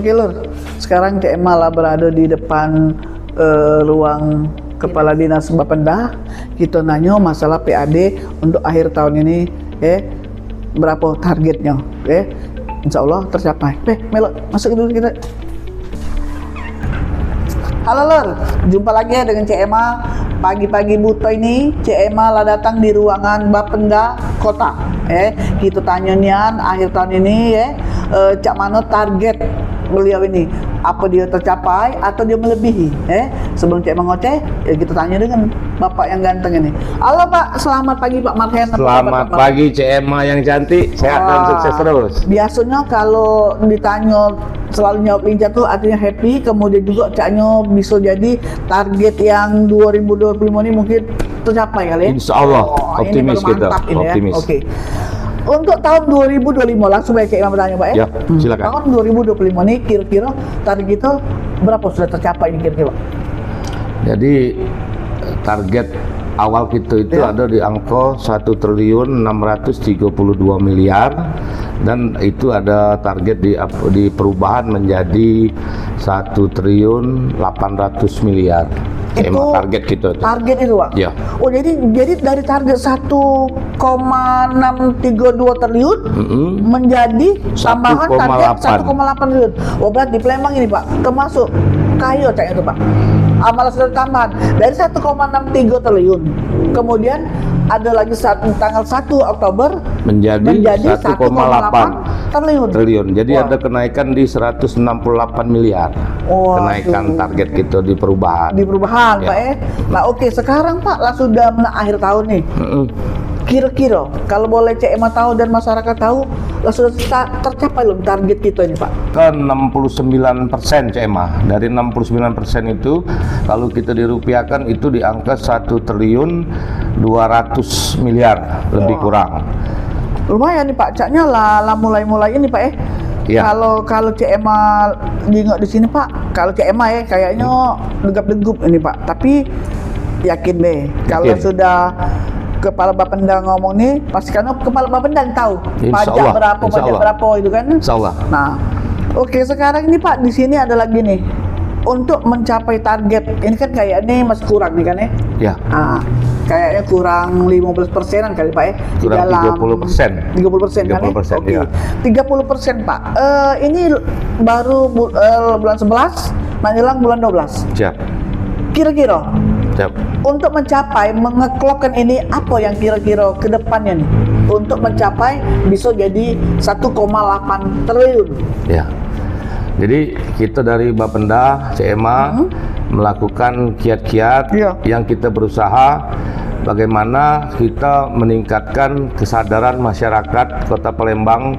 Oke Lur, sekarang CM malah berada di depan ruang Kepala Dinas Bapenda. Kita nanya masalah PAD untuk akhir tahun ini, berapa targetnya? Insya Allah tercapai. Melo, masuk dulu kita. Halo Lur, jumpa lagi ya dengan CMA. Pagi-pagi buta ini CMA lah datang di ruangan Bapenda Kota. Kita tanya nian akhir tahun ini cak mana target beliau ini, apa dia tercapai atau dia melebihi. Sebelum cek mengoceh, kita tanya dengan Bapak yang ganteng ini. Halo Pak, selamat pagi Pak Marhen. Selamat pagi CMA yang cantik, sehat dan sukses terus. Biasanya kalau ditanya selalu jawab lincah tuh artinya happy, kemudian juga caknya bisa jadi target yang 2025 ini mungkin tercapai kali ya. Insya Allah, optimis kita. Optimis. Oke. Untuk tahun 2025 langsung baik Imam bertanya Pak ya. Silakan. Tahun 2025 ini kira-kira target kita berapa sudah tercapai ini kira-kira Pak? Jadi target awal kita itu ada di angka 1.632 miliar dan itu ada target di perubahan menjadi 1.800 miliar. Itu target kita itu. Target itu Pak? Ya. Oh jadi dari target 1,632 triliun menjadi tambahan target 1,8 triliun. Oh berarti Palembang ini Pak termasuk kaya caknya itu Pak. Malah sudah tambahan dari 1,63 triliun. Kemudian ada lagi tanggal 1 Oktober menjadi 1,8 triliun. Jadi ada kenaikan di 168 miliar. Kenaikan target kita di perubahan. Di perubahan ya. Pak Nah oke, sekarang Pak lah sudah akhir tahun nih. Kira-kira kalau boleh CMA tahu dan masyarakat tahu lah sudah tercapai belum target kita ini Pak? Ke 69% CMA. Dari 69% itu kalau kita dirupiahkan itu di angka 1.200 miliar lebih kurang. Lumayan nih Pak, caknya lah mulai ini Pak Ya. Kalau CMA di sini Pak, kalau CMA kayaknya degap-degup ini Pak. Tapi yakin deh kalau sudah Kepala Bapenda ngomong nih, pastikan Kepala Bapenda tahu pajak berapa itu kan? Insya Allah. Nah, oke sekarang ini Pak di sini ada lagi nih untuk mencapai target ini kan kayaknya masih kurang nih kan ya? Kayaknya kurang 15%-an kali Pak kurang 30%. 30% kan 30%, Oke. ya. 30% Pak. Ini baru bulan 11 menjelang bulan 12. Siap. Kira-kira Siap. untuk mencapai mengeklokkan ini apa yang kira-kira ke depannya nih untuk mencapai bisa jadi 1,8 triliun. Ya. Jadi kita dari Bapenda CMA melakukan kiat-kiat yang kita berusaha bagaimana kita meningkatkan kesadaran masyarakat Kota Palembang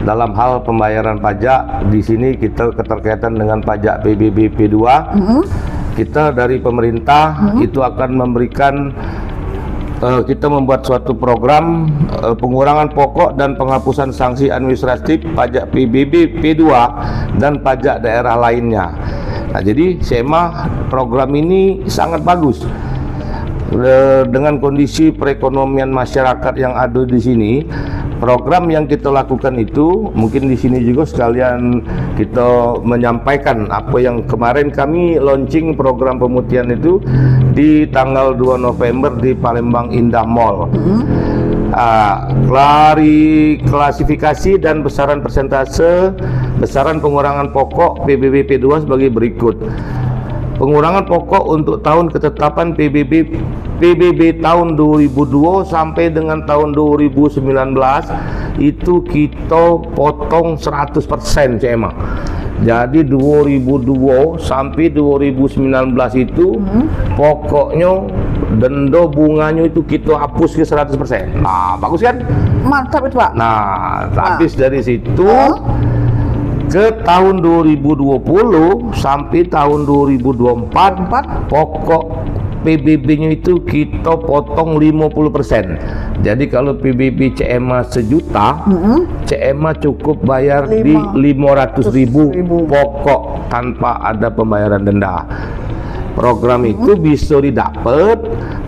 dalam hal pembayaran pajak. Di sini kita keterkaitan dengan pajak PBB P2. Kita dari pemerintah itu akan memberikan kita membuat suatu program pengurangan pokok dan penghapusan sanksi administratif pajak PBB P2 dan pajak daerah lainnya. Nah, jadi CMA program ini sangat bagus. Dengan kondisi perekonomian masyarakat yang ada di sini, program yang kita lakukan itu mungkin di sini juga sekalian kita menyampaikan apa yang kemarin kami launching program pemutihan itu di tanggal 2 November di Palembang Indah Mall. Klasifikasi dan besaran persentase besaran pengurangan pokok PBB P2 sebagai berikut. Pengurangan pokok untuk tahun ketetapan PBB tahun 2002 sampai dengan tahun 2019 itu kita potong 100% CMA. Jadi 2002 sampai 2019 itu pokoknya denda bunganya itu kita hapus ke 100%. Nah, bagus kan? Mantap itu Pak. Nah, habis dari situ ke tahun 2020 sampai tahun 2024 pokok PBB-nya itu kita potong 50%. Jadi kalau PBB CMA sejuta, CMA cukup bayar di 500.000 pokok tanpa ada pembayaran denda. Program itu bisa didapat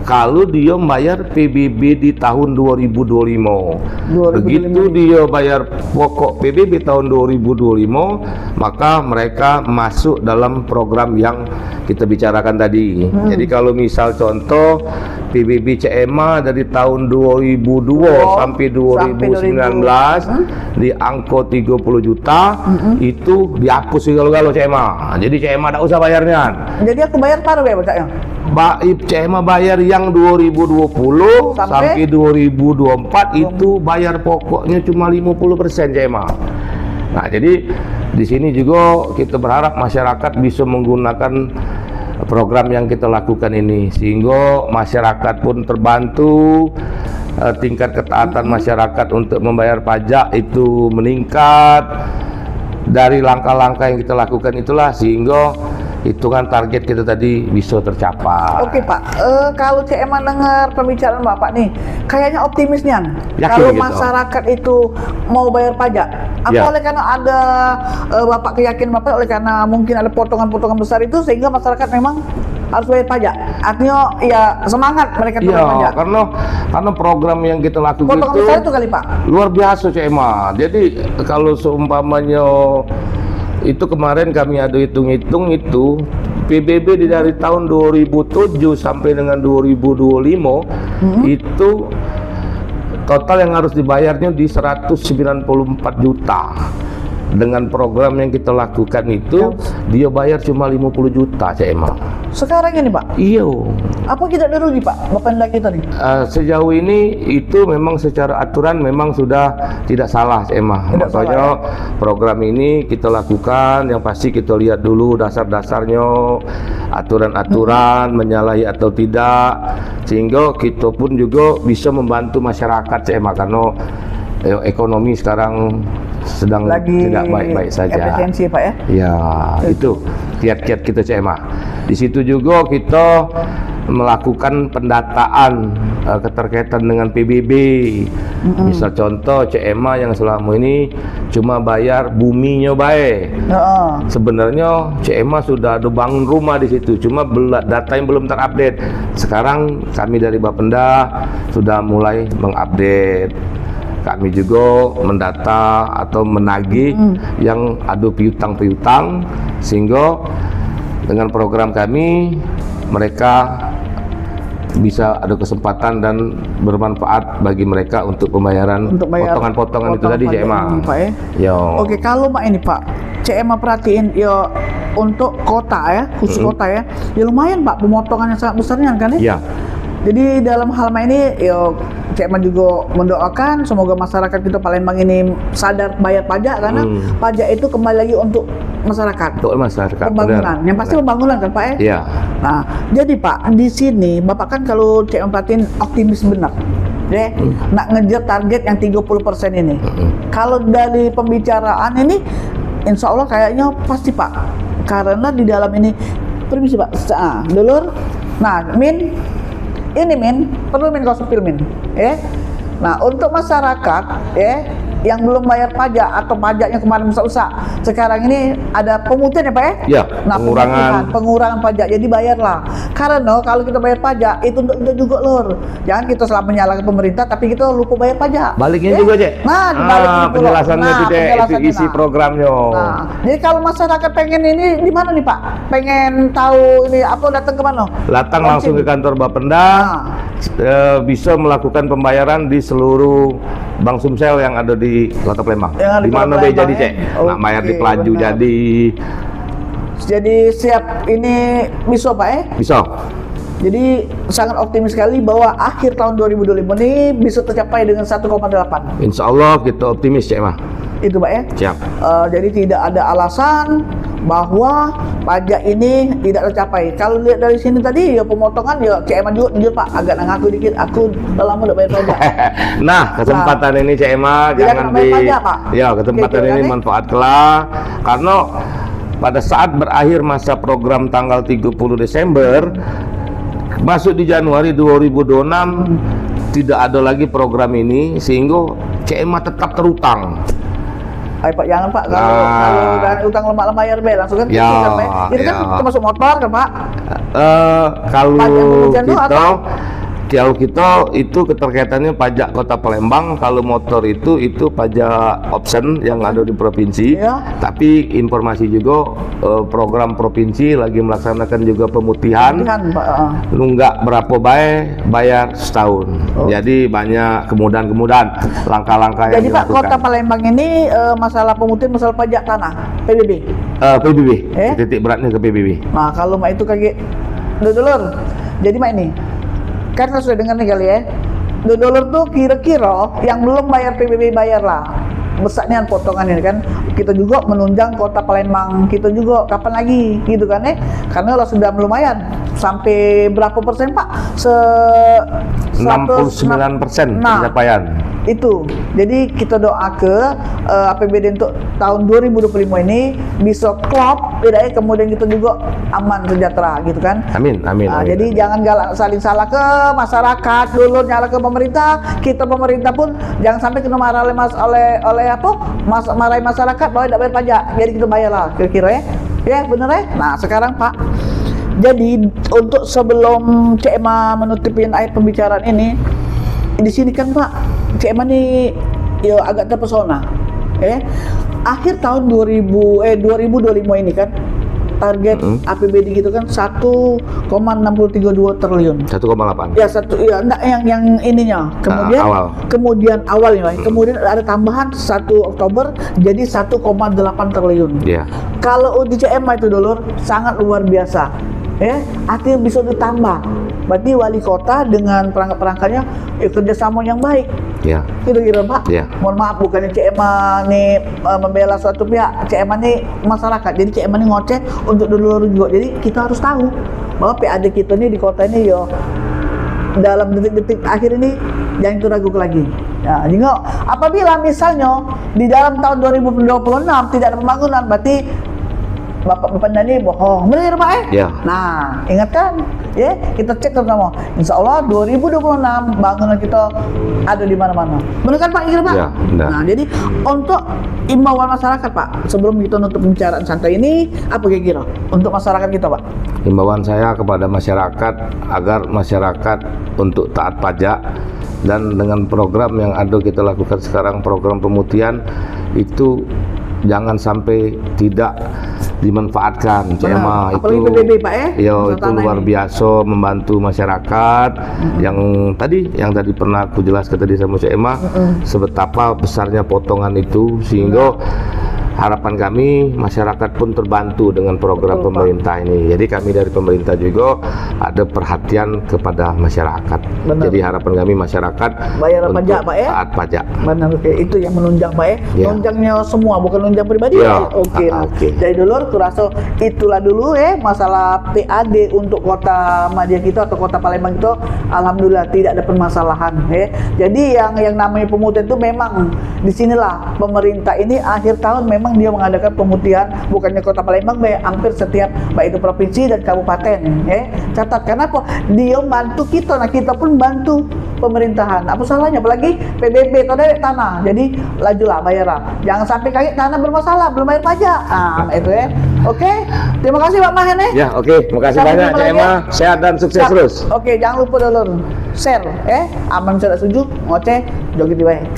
kalau dia bayar PBB di tahun 2025. Begitu dia bayar pokok PBB tahun 2025, maka mereka masuk dalam program yang kita bicarakan tadi. Jadi kalau misal contoh PBB CMA dari tahun 2002 sampai 2019 di angka 30 juta itu dihapus segala-gala CMA. Jadi CMA tak usah bayarnya. Jadi aku bayar paruh ya Pak? CMA bayar yang 2020 sampai 2024 itu bayar pokoknya cuma 50% CMA. Nah, jadi di sini juga kita berharap masyarakat bisa menggunakan program yang kita lakukan ini sehingga masyarakat pun terbantu, tingkat ketaatan masyarakat untuk membayar pajak itu meningkat. Dari langkah-langkah yang kita lakukan itulah sehingga hitungan target kita tadi bisa tercapai. Oke Pak, kalau CMA dengar pembicaraan Bapak nih, kayaknya optimis nih. Kalau gitu. masyarakat itu mau bayar pajak, apa oleh karena ada Bapak keyakinan Bapak oleh karena mungkin ada potongan-potongan besar itu sehingga masyarakat memang harus bayar pajak. Artinya ya semangat mereka bayar pajak. Karena program yang kita lakukan potongan besar itu kali Pak. Luar biasa CMA. Jadi kalau seumpamanya itu kemarin kami ada hitung-hitung itu PBB dari tahun 2007 sampai dengan 2025 itu total yang harus dibayarnya di 194 juta. Dengan program yang kita lakukan itu dia bayar cuma 50 juta CMA. Sekarang ini Pak? Iya. Apa kita ada rugi Pak? Bapak kita nih? Sejauh ini itu memang secara aturan memang sudah tidak salah CMA. Makanya program ini kita lakukan, yang pasti kita lihat dulu dasar-dasarnya, aturan-aturan menyalahi atau tidak, sehingga kita pun juga bisa membantu masyarakat CMA karena ekonomi sekarang sedang lagi tidak baik-baik saja. Efisiensi Pak ya? Ya, itu kiat-kiat kita CMA. Di situ juga kita melakukan pendataan keterkaitan dengan PBB. Misal contoh CMA yang selama ini cuma bayar buminya baik. Sebenarnya CMA sudah ada bangun rumah di situ, cuma data yang belum terupdate. Sekarang kami dari Bapenda sudah mulai mengupdate. Kami juga mendata atau menagih yang ada piutang-piutang, sehingga dengan program kami mereka bisa ada kesempatan dan bermanfaat bagi mereka untuk pembayaran potongan-potongan itu tadi CMA. Oke, kalau Pak ini Pak, CMA perhatiin ya untuk kota ya, khusus kota ya lumayan Pak pemotongan yang sangat besarnya kan ya? Jadi dalam hal ini ya CMA juga mendoakan semoga masyarakat kita Palembang ini sadar bayar pajak karena pajak itu kembali lagi untuk masyarakat. Untuk masyarakat. Pembangunan. Yang pasti pembangunan kan Pak ya? Iya. Nah, jadi Pak di sini Bapak kan kalau CMA perhatiin optimis benar. Ya, nak ngejar target yang 30% ini. Kalau dari pembicaraan ini insya Allah kayaknya pasti Pak. Karena di dalam ini permisi Pak. Dulur. Nah, ini perlu kau sepil nah untuk masyarakat yang belum bayar pajak atau pajaknya kemarin besar-besar, sekarang ini ada pemutihan ya Pak ya? Iya, nah, pengurangan pajak, jadi bayarlah. Karena kalau kita bayar pajak itu untuk kita juga lor. Jangan kita selalu menyalahkan pemerintah tapi kita lupa bayar pajak. Baliknya juga Cek. Nah, dibalikin penjelasannya itu Cek, itu isi programnya. Nah, jadi kalau masyarakat pengen ini di mana nih Pak? Pengen tahu ini apa datang ke mana? Datang langsung ke kantor Bapenda. Bisa melakukan pembayaran di seluruh Bank Sumsel yang ada di Kota Palembang. Di mana be jadi Cek? Nak bayar di Pelaju jadi siap ini bisa Pak ya? Bisa. Jadi sangat optimis sekali bahwa akhir tahun 2025 ini bisa tercapai dengan 1,8. Insya Allah kita optimis Cek Mah. Itu Pak ya? Siap. Jadi tidak ada alasan bahwa pajak ini tidak tercapai. Kalau lihat dari sini tadi ya pemotongan ya CMA juga jujur Pak agak ngaku dikit, aku udah lama udah bayar pajak. Nah, kesempatan ini CMA jangan pajak, Pak. Ya, kesempatan ini manfaatkanlah karena pada saat berakhir masa program tanggal 30 Desember masuk di Januari 2026 tidak ada lagi program ini sehingga CMA tetap terutang. Ay, Pak, jangan Pak, kalau udah utang lemah bayar be langsung kan Ya, kan, Pak. Itu kan ya. termasuk motor kan Pak. Kalau Pajak pencucian itu atau? kalau kita itu keterkaitannya pajak Kota Palembang. Kalau motor itu pajak option yang ada di provinsi. Ya. Tapi informasi juga program provinsi lagi melaksanakan juga pemutihan. Pak. Nunggak berapa bayar setahun. Jadi banyak kemudahan langkah-langkah yang Jadi Pak, dilakukan. Kota Palembang ini masalah pemutihan masalah pajak tanah PBB. PBB, Eh? titik beratnya ke PBB. Nah, kalau Mak itu kaget Dulur. Jadi Mak ini kan kita sudah dengar nih kali ya. Dulur tuh kira-kira yang belum bayar PBB bayar lah. Besarnya potongan ini kan kita juga menunjang Kota Palembang kita juga kapan lagi gitu kan ya, karena lah sudah lumayan sampai berapa persen Pak 69% Nah, pencapaian. itu jadi kita doa ke APBD untuk tahun 2025 ini bisa klop beda ya, kemudian kita juga aman sejahtera gitu kan. Amin, amin. Nah, amin. jadi jangan saling salah ke masyarakat dulu, nyala ke pemerintah. Kita pemerintah pun jangan sampai kena marah marahin masyarakat bahwa tidak bayar pajak. Jadi kita bayarlah kira-kira ya. Ya bener ya. Nah sekarang Pak, jadi untuk sebelum CMA menutupin akhir pembicaraan ini, di sini kan Pak, CMA nih ya agak terpesona. Akhir tahun 2025 ini kan target APBD gitu kan 1,632 triliun. 1,8. Ya enggak yang ininya. Kemudian awalnya, kemudian ada tambahan 1 Oktober jadi 1,8 triliun. Iya. Kalau di CMA itu Dulur sangat luar biasa. Artinya bisa ditambah. Berarti wali kota dengan perangkat-perangkatnya kerjasama yang baik. Iya. Kira-kira Pak. Iya. Mohon maaf bukannya CMA nih membela suatu pihak, CMA nih masyarakat. Jadi CMA nih ngoceh untuk dulur juga. Jadi kita harus tahu bahwa PAD kita nih di kota ini yo dalam detik-detik akhir ini jangan kita ragu lagi. Ya, juga apabila misalnya di dalam tahun 2026 tidak ada pembangunan, berarti Bapak Pendani bohong, benar Pak Ya. Nah, ingatkan ya, kita cek sama. Insya Allah 2026 bangunan kita ada di mana-mana. Benar kan Pak? Kira Pak? Ya, benar. Nah, jadi untuk imbauan masyarakat Pak, sebelum kita nutup pembicaraan santai ini, apa kira-kira untuk masyarakat kita Pak? Himbauan saya kepada masyarakat agar masyarakat untuk taat pajak, dan dengan program yang ada kita lakukan sekarang, program pemutihan itu jangan sampai tidak dimanfaatkan. CMA itu apalagi PBB Pak itu luar biasa membantu masyarakat. Yang tadi pernah aku jelaskan tadi sama CMA sebetapa besarnya potongan itu, sehingga harapan kami masyarakat pun terbantu dengan program pemerintah ini. Jadi kami dari pemerintah juga ada perhatian kepada masyarakat. Benar. Jadi harapan kami masyarakat Bayar untuk pajak Pak taat pajak. Benar, oke. Itu yang menunjang Pak Ya. Nunjangnya semua, bukan nunjang pribadi Ya. Oke. Oke. Jadi dulur, kurasa itulah dulu masalah PAD untuk kota Madia kita atau kota Palembang itu, alhamdulillah tidak ada permasalahan Jadi yang namanya pemutihan itu memang disinilah pemerintah ini akhir tahun memang dia mengadakan pemutihan, bukannya kota Palembang hampir setiap baik itu provinsi dan kabupaten Catat, kenapa? Dia bantu kita, nah kita pun bantu pemerintahan. Apa salahnya? Apalagi PBB tadi tanah, jadi lajulah bayarlah. Jangan sampai kaget tanah bermasalah belum bayar pajak. Nah itu Oke, terima kasih Pak Mahen Ya, oke. Terima kasih Sampai banyak jumpa lagi, CMA. Sehat dan sukses terus. Oke, jangan lupa dulur share aman sudah setuju ngoceh joget di baik.